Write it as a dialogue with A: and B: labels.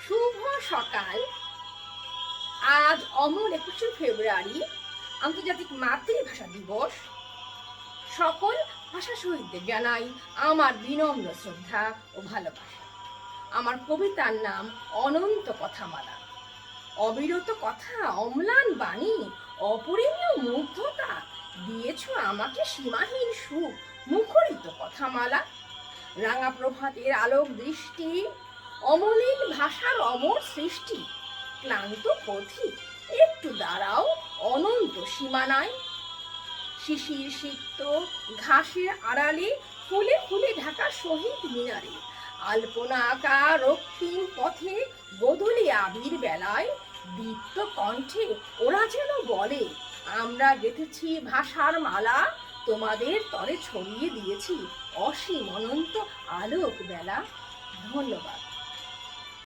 A: শুভ সকাল। আজ অমর 21শে ফেব্রুয়ারি, আন্তর্জাতিক মাতৃভাষা দিবস। সকল ভাষা শহীদদের জানাই আমার বিনম্র শ্রদ্ধা ও ভালোবাসা। আমার কবিতার নাম অনন্ত কথামালা। অবিরত কথা, অম্লান বাণী, অপরিমেয় মুগ্ধতা দিয়েছ আমাকে সীমাহীন সুখ, মুখরিত কথামালা। রাঙা প্রভাতের আলোক দৃষ্টি, অমলিন ভাষার অমর সৃষ্টি। ক্লান্ত পথিক একটু দাঁড়াও অনন্ত সীমানায়। শিশির সিক্ত ঘাসের আড়ালে, ফুলে ফুলে ঢাকা শহীদ মিনারে, আলপনা আঁকা রক্তিম পথে, গোধূলি আবির বেলায় দীপ্ত কণ্ঠে ওরা যেন বলে, আমরা গেঁথেছি ভাষার মালা, তোমাদের তরে ছড়িয়ে দিয়েছি অসীম অনন্ত আলোক বেলা। ধন্যবাদ।